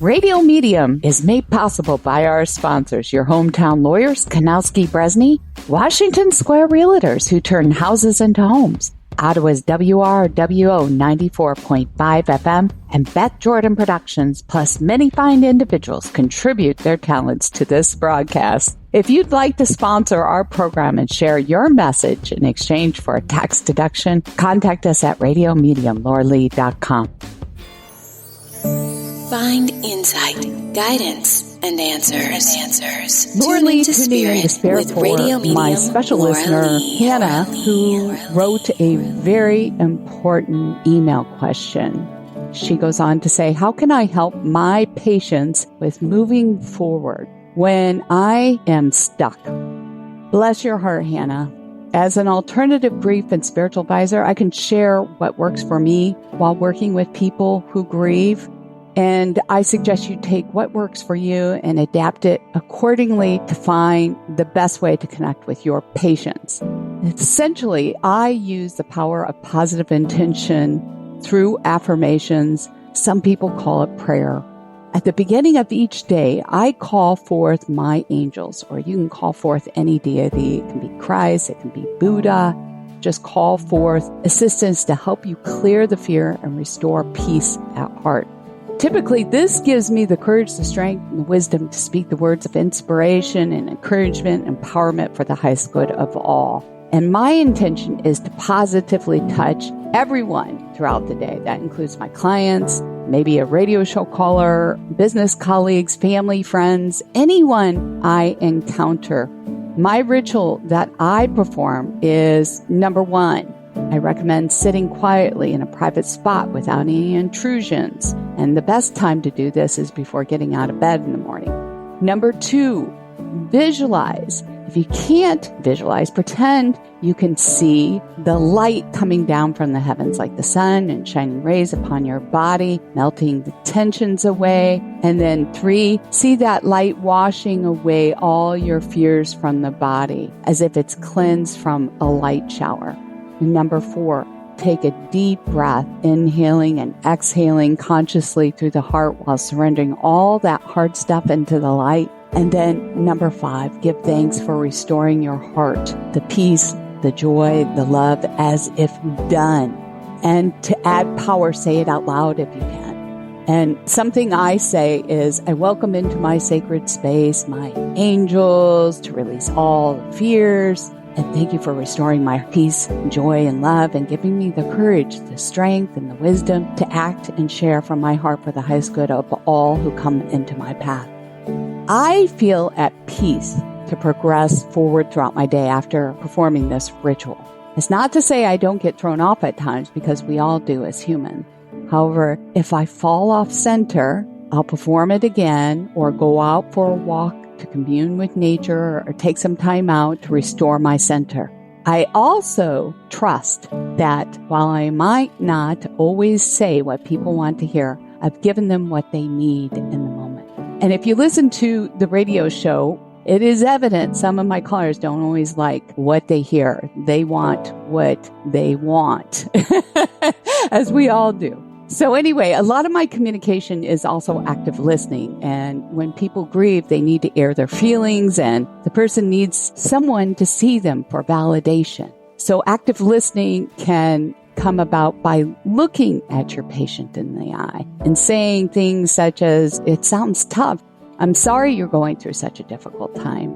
Radio Medium is made possible by our sponsors, your hometown lawyers, Kanowski Bresney, Washington Square Realtors, who turn houses into homes, Ottawa's WRWO 94.5 FM, and Beth Jordan Productions, plus many fine individuals contribute their talents to this broadcast. If you'd like to sponsor our program and share your message in exchange for a tax deduction, contact us at radiomediumlauralee.com. Find insight, guidance, and answers. Laura Lee tuning into Spirit for my special listener, Hannah, who wrote a very important email question. She goes on to say, how can I help my patients with moving forward when I am stuck? Bless your heart, Hannah. As an alternative grief and spiritual advisor, I can share what works for me while working with people who grieve. And I suggest you take what works for you and adapt it accordingly to find the best way to connect with your patients. Essentially, I use the power of positive intention through affirmations. Some people call it prayer. At the beginning of each day, I call forth my angels, or you can call forth any deity. It can be Christ, it can be Buddha. Just call forth assistance to help you clear the fear and restore peace at heart. Typically, this gives me the courage, the strength, and the wisdom to speak the words of inspiration and encouragement and empowerment for the highest good of all. And my intention is to positively touch everyone throughout the day. That includes my clients, maybe a radio show caller, business colleagues, family, friends, anyone I encounter. My ritual that I perform is, number one, I recommend sitting quietly in a private spot without any intrusions. And the best time to do this is before getting out of bed in the morning. Number two, visualize. If you can't visualize, pretend you can see the light coming down from the heavens like the sun and shining rays upon your body, melting the tensions away. And then three, see that light washing away all your fears from the body as if it's cleansed from a light shower. And number four, take a deep breath, inhaling and exhaling consciously through the heart while surrendering all that hard stuff into the light. And then number five, give thanks for restoring your heart, the peace, the joy, the love as if done. And to add power, say it out loud if you can. And something I say is, I welcome into my sacred space my angels to release all the fears. And thank you for restoring my peace, joy, and love, and giving me the courage, the strength, and the wisdom to act and share from my heart for the highest good of all who come into my path. I feel at peace to progress forward throughout my day after performing this ritual. It's not to say I don't get thrown off at times, because we all do as humans. However, if I fall off center, I'll perform it again or go out for a walk to commune with nature or take some time out to restore my center. I also trust that while I might not always say what people want to hear, I've given them what they need in the moment. And if you listen to the radio show, it is evident some of my callers don't always like what they hear. They want what they want, as we all do. So anyway, a lot of my communication is also active listening. And when people grieve, they need to air their feelings, and the person needs someone to see them for validation. So active listening can come about by looking at your patient in the eye and saying things such as, it sounds tough. I'm sorry you're going through such a difficult time.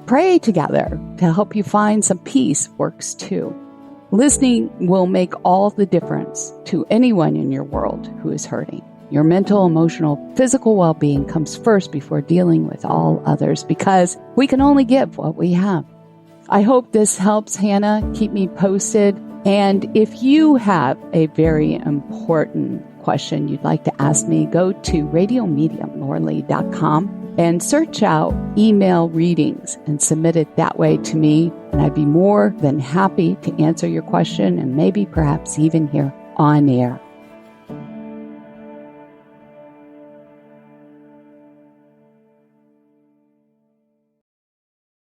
Pray together to help you find some peace works too. Listening will make all the difference to anyone in your world who is hurting. Your mental, emotional, physical well-being comes first before dealing with all others, because we can only give what we have. I hope this helps, Hannah. Keep me posted. And if you have a very important question you'd like to ask me, go to radiomediumlauralee.com and search out email readings and submit it that way to me. And I'd be more than happy to answer your question and maybe perhaps even here on air.